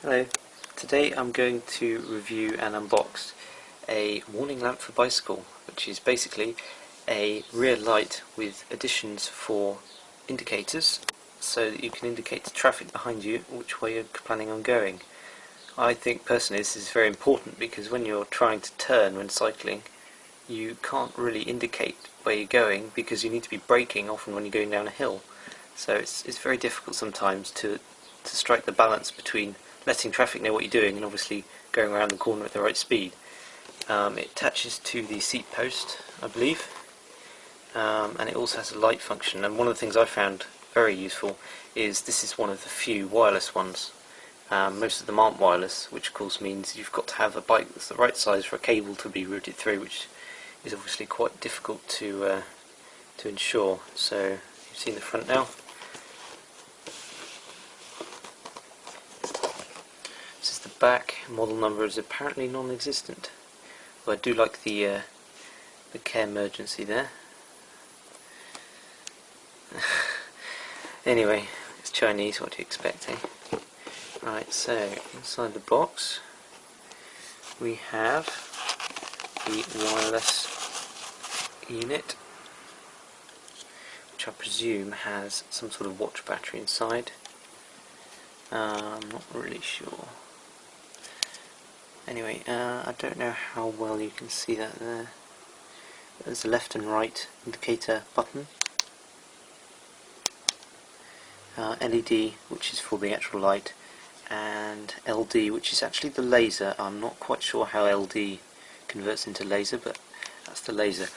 Hello, today I'm going to review and unbox a warning lamp for bicycle, which is basically a rear light with additions for indicators so that you can indicate to traffic behind you which way you're planning on going. I think personally this is very important because when you're trying to turn when cycling you can't really indicate where you're going because you need to be braking often when you're going down a hill. So it's very difficult sometimes to strike the balance between letting traffic know what you're doing and obviously going around the corner at the right speed. It attaches to the seat post, I believe, and it also has a light function. And one of the things I found very useful is this is one of the few wireless ones. Most of them aren't wireless, which of course means you've got to have a bike that's the right size for a cable to be routed through, which is obviously quite difficult to ensure. So you've seen the front now. This is the back. Model number is apparently non-existent. But I do like the care emergency there. Anyway, it's Chinese, what do you expect, eh? Right, so inside the box we have the wireless unit, which I presume has some sort of watch battery inside. I'm not really sure. Anyway, I don't know how well you can see that there. There's a left and right indicator button. LED, which is for the actual light, and LD, which is actually the laser. I'm not quite sure how LD converts into laser, but that's the laser.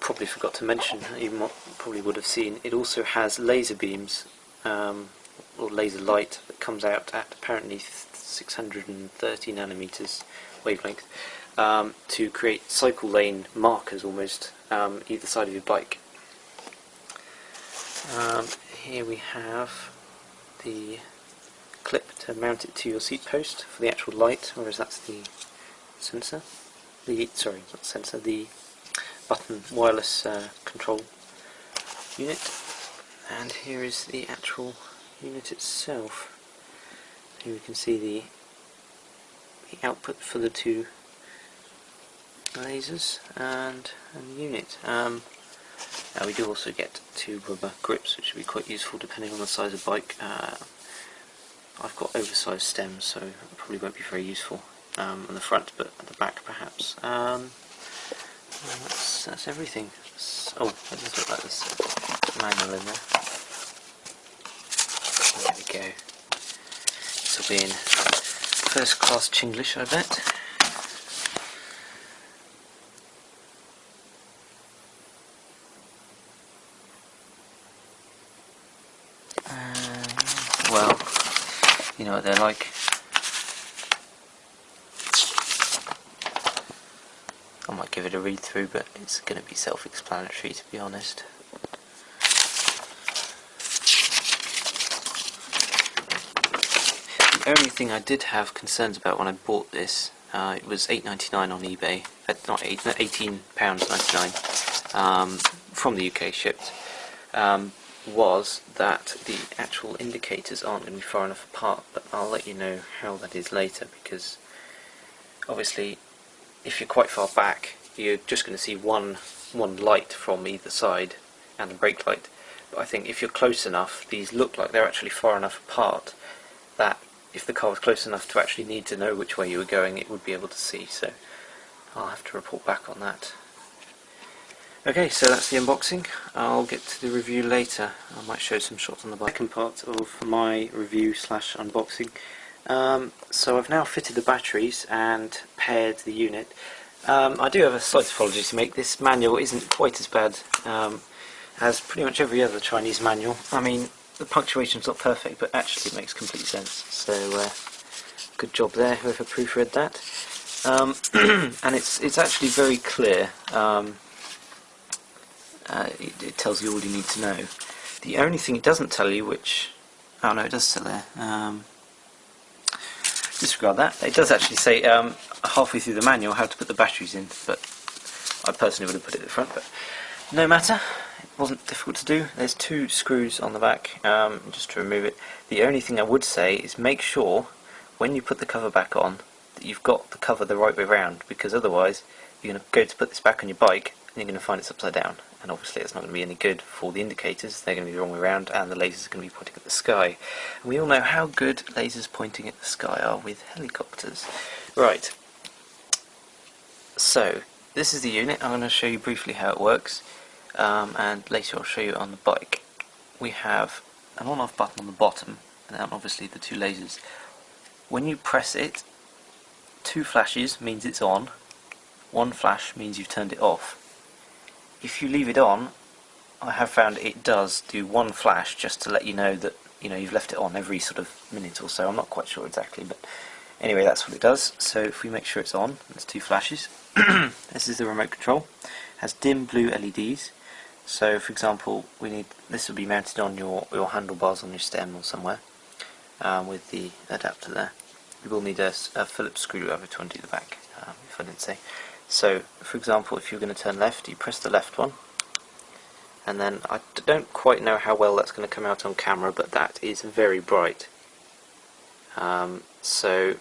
Probably forgot to mention, you probably would have seen, it also has laser beams, or laser light, that comes out at apparently 630 nanometers wavelength, to create cycle lane markers almost, either side of your bike. Here we have the clip to mount it to your seat post for the actual light, whereas that's the sensor. The button wireless control unit. And here is the actual unit itself. Here we can see the output for the two lasers and the unit. Now we do also get two rubber grips, which would be quite useful depending on the size of bike. I've got oversized stems, so it probably won't be very useful on the front, but at the back perhaps. That's everything. Oh, it does look like this manual in there. There we go. This will be in first class Chinglish, I bet. Well, you know what they're like. I might give it a read through, but it's going to be self-explanatory, to be honest. The only thing I did have concerns about when I bought this, it was £8.99 on eBay, not £18.99, from the UK shipped, was that the actual indicators aren't going to be far enough apart, but I'll let you know how that is later, because obviously if you're quite far back you're just going to see one light from either side and a brake light, but I think if you're close enough these look like they're actually far enough apart that if the car was close enough to actually need to know which way you were going it would be able to see, so I'll have to report back on that. Okay, so that's the unboxing. I'll get to the review later. I might show some shots on the bike. Second part of my review slash unboxing. So I've now fitted the batteries and paired the unit. I do have a slight apology to make. This manual isn't quite as bad as pretty much every other Chinese manual. I mean, the punctuation's not perfect, but actually it makes complete sense. So good job there, whoever proofread that. And it's actually very clear. It tells you all you need to know. The only thing it doesn't tell you, which... oh no, it does still there. Disregard that. It does actually say halfway through the manual how to put the batteries in, but I personally would have put it at the front, but no matter. It wasn't difficult to do. There's two screws on the back, just to remove it. The only thing I would say is make sure when you put the cover back on, that you've got the cover the right way round, because otherwise you're going to go to put this back on your bike and you're going to find it's upside down, and obviously it's not going to be any good for the indicators. They're going to be the wrong way around, and the lasers are going to be pointing at the sky. And we all know how good lasers pointing at the sky are with helicopters. Right, so this is the unit. I'm going to show you briefly how it works, and later I'll show you on the bike. We have an on-off button on the bottom, and then obviously the two lasers. When you press it, 2 flashes means it's on, 1 flash means you've turned it off. If you leave it on, I have found it does do 1 flash just to let you know that you've left it on every sort of minute or so. I'm not quite sure exactly, but anyway, that's what it does. So if we make sure it's on, there's 2 flashes. This is the remote control. It has dim blue LEDs. So for example, this will be mounted on your handlebars on your stem or somewhere, with the adapter there. You will need a Phillips screwdriver to undo the back, if I didn't say. So for example, if you're going to turn left, you press the left one, and then I don't quite know how well that's going to come out on camera, but that is very bright. So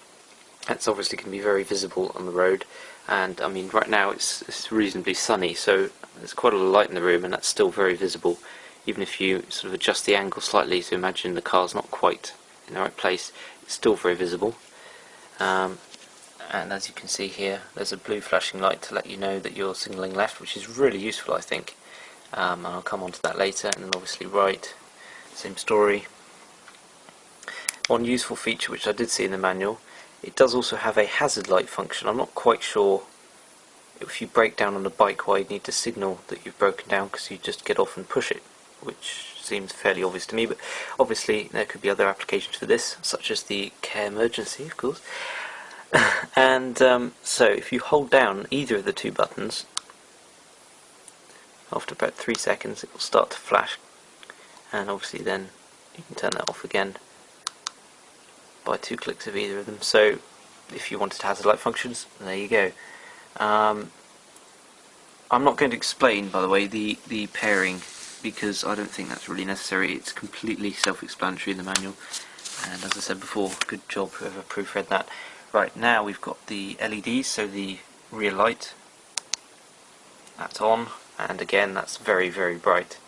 that's obviously going to be very visible on the road, and I mean right now it's reasonably sunny, so there's quite a lot of light in the room, and that's still very visible, even if you sort of adjust the angle slightly to imagine the car's not quite in the right place. It's still very visible. And as you can see here, there's a blue flashing light to let you know that you're signalling left, which is really useful, I think. And I'll come on to that later. And then obviously right, same story. One useful feature which I did see in the manual, it does also have a hazard light function. I'm not quite sure if you break down on a bike why you need to signal that you've broken down, because you just get off and push it, which seems fairly obvious to me, but obviously there could be other applications for this, such as the care emergency, of course. And so if you hold down either of the 2 buttons, after about 3 seconds it will start to flash, and obviously then you can turn that off again by 2 clicks of either of them. So if you wanted hazard light functions, there you go. I'm not going to explain, by the way, the pairing, because I don't think that's really necessary. It's completely self-explanatory in the manual, and as I said before, good job whoever proofread that. Right, now we've got the LEDs, so the rear light, that's on, and again that's very, very bright.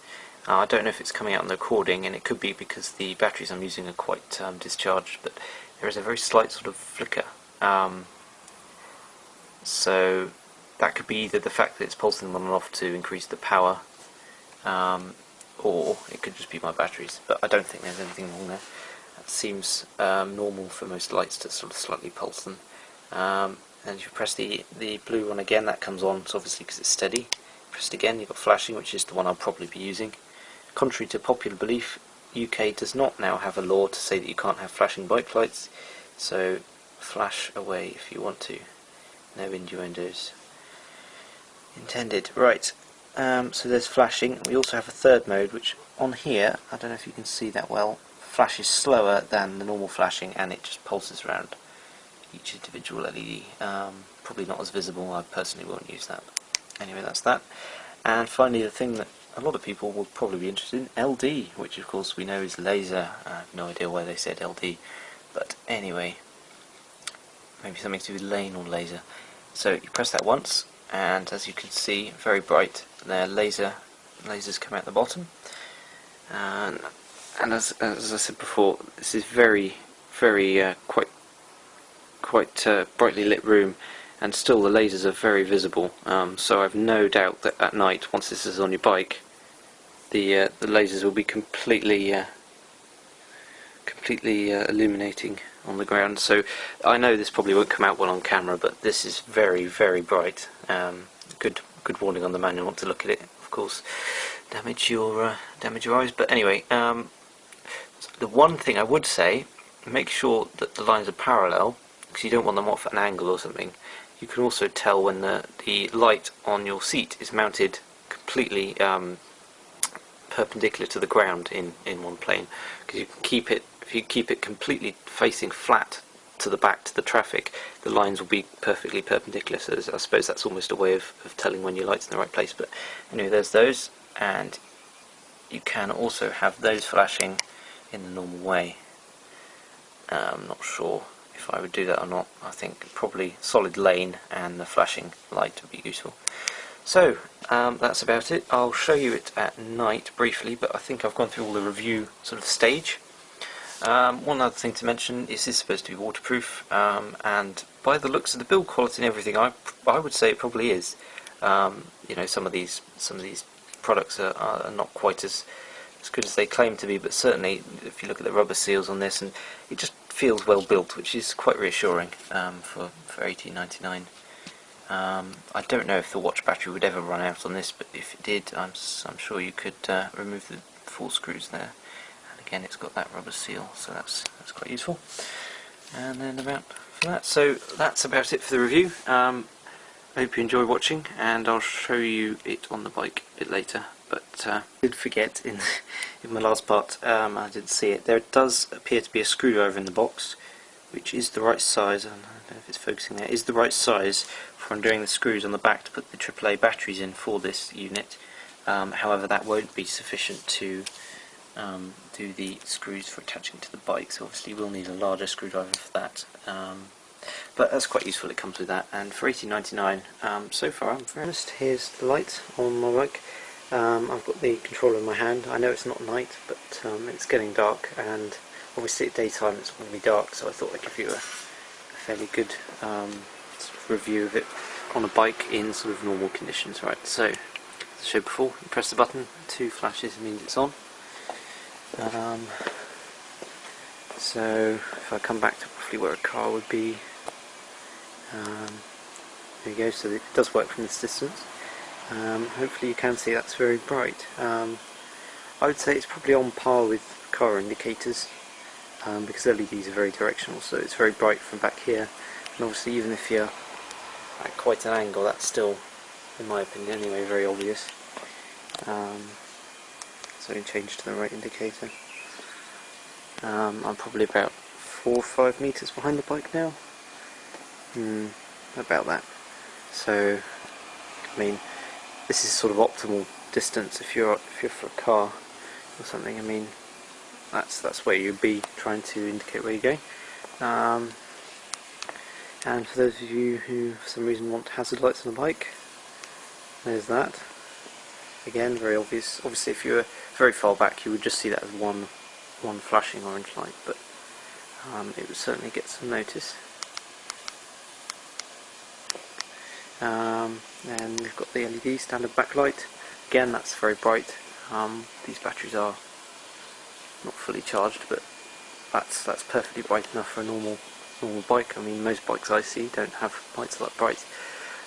I don't know if it's coming out in the recording, and it could be because the batteries I'm using are quite discharged, but there is a very slight sort of flicker. So that could be either the fact that it's pulsing them on and off to increase the power, or it could just be my batteries, but I don't think there's anything wrong there. That seems normal for most lights to sort of slightly pulse them. And if you press the blue one again, that comes on, so obviously because it's steady. Press it again, you've got flashing, which is the one I'll probably be using. Contrary to popular belief, UK does not now have a law to say that you can't have flashing bike lights, so flash away if you want to. No innuendos intended. Right, so there's flashing. We also have a third mode, which on here, I don't know if you can see that well, flashes slower than the normal flashing, and it just pulses around each individual LED. Probably not as visible. I personally won't use that. Anyway, that's that. And finally, the thing that a lot of people will probably be interested in, LD, which of course we know is laser. I have no idea why they said LD, but anyway, maybe something to do with lane or laser. So you press that once, and as you can see, very bright. There, lasers come out the bottom, and as I said before, this is very, very quite brightly lit room, and still the lasers are very visible. So I've no doubt that at night, once this is on your bike, the lasers will be completely illuminating on the ground. So I know this probably won't come out well on camera, but this is very, very bright. Good warning on the manual not to look at it, of course, damage your eyes. But anyway, the one thing I would say, make sure that the lines are parallel, because you don't want them off at an angle or something. You can also tell when the light on your seat is mounted completely perpendicular to the ground in one plane, because you can keep it, if you keep it completely facing flat to the back to the traffic, the lines will be perfectly perpendicular. So I suppose that's almost a way of telling when your light's in the right place. But anyway, there's those, and you can also have those flashing in the normal way. I'm not sure if I would do that or not. I think probably solid lane and the flashing light would be useful. So that's about it. I'll show you it at night briefly, but I think I've gone through all the review sort of stage. One other thing to mention is this is supposed to be waterproof, and by the looks of the build quality and everything, I would say it probably is. You know, some of these products are not quite as good as they claim to be, but certainly if you look at the rubber seals on this, and it just feels well built, which is quite reassuring for $18.99. I don't know if the watch battery would ever run out on this, but if it did, I'm sure you could remove the 4 screws there. And again, it's got that rubber seal, so that's quite useful. And then for that, so that's about it for the review. I hope you enjoy watching, and I'll show you it on the bike a bit later. But I did forget in my last part, I didn't see it. There does appear to be a screwdriver in the box, which is the right size. I don't know if it's focusing there. Is the right size for undoing the screws on the back to put the AAA batteries in for this unit. However, that won't be sufficient to do the screws for attaching to the bike, so obviously we'll need a larger screwdriver for that. But that's quite useful, it comes with that, and for $18.99, so far I'm very honest. Here's the light on my bike. I've got the controller in my hand. I know it's not night, but it's getting dark, and obviously at daytime it's going to be dark, so I thought I'd give you a fairly good sort of review of it on a bike in sort of normal conditions. Right, so as I showed before, you press the button, 2 flashes means it's on. So if I come back to roughly where a car would be, there you go, so it does work from this distance. Hopefully you can see that's very bright. I would say it's probably on par with car indicators, because LEDs are very directional, so it's very bright from back here, and obviously even if you're at quite an angle, that's still, in my opinion anyway, very obvious. So change to the right indicator. I'm probably about 4 or 5 meters behind the bike now. About that. So, I mean, this is sort of optimal distance if you're for a car or something. I mean, that's where you'd be trying to indicate where you're going. And for those of you who for some reason want hazard lights on a bike, there's that. Again, very obvious. Obviously, if you were very far back, you would just see that as one flashing orange light, but it would certainly get some notice. Then we've got the LED standard backlight. Again, that's very bright. These batteries are not fully charged, but that's perfectly bright enough for a normal bike. I mean, most bikes I see don't have lights that bright,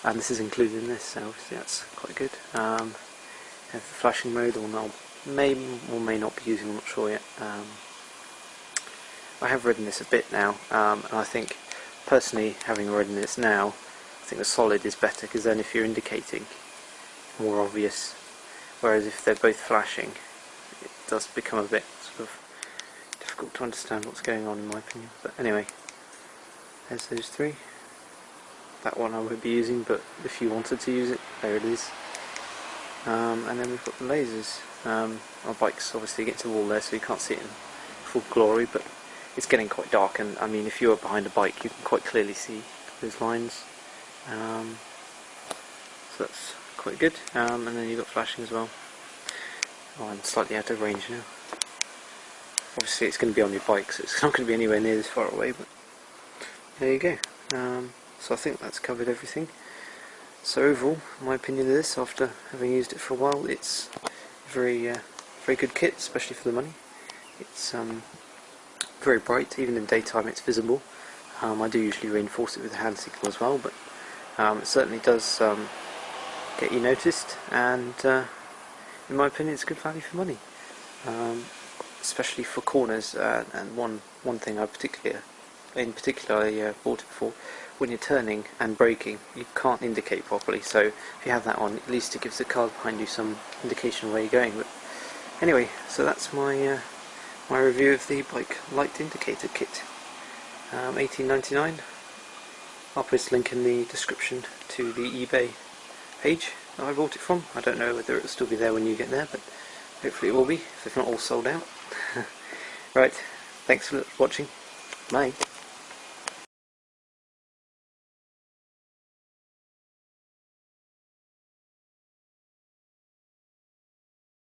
and this is included in this, so obviously that's quite good. Have the flashing mode, or now may or may not be using, I'm not sure yet. I have ridden this a bit now, and I think personally, having ridden this now, I think the solid is better, because then if you're indicating, more obvious, whereas if they're both flashing, it does become a bit sort of difficult to understand what's going on, in my opinion. But anyway, there's those 3. That one I won't be using, but if you wanted to use it, there it is. And then we've got the lasers. Our bike's obviously against the wall there, so you can't see it in full glory, but it's getting quite dark, and I mean, if you're behind a bike, you can quite clearly see those lines. So that's quite good. And then you've got flashing as well. Oh, I'm slightly out of range now. Obviously it's going to be on your bike, so it's not going to be anywhere near this far away, but there you go. So I think that's covered everything. So overall, my opinion of this, after having used it for a while, it's very good kit, especially for the money. It's very bright, even in daytime it's visible. I do usually reinforce it with a hand signal as well, but it certainly does get you noticed, and in my opinion it's good value for money, especially for corners. And one thing I bought it for, when you're turning and braking, you can't indicate properly, so if you have that on, at least it gives the car behind you some indication of where you're going. But anyway, so that's my my review of the bike light indicator kit. $18.99. I'll post a link in the description to the eBay page that I bought it from. I don't know whether it'll still be there when you get there, but hopefully it will be, if not all sold out. Right, thanks for watching. Bye.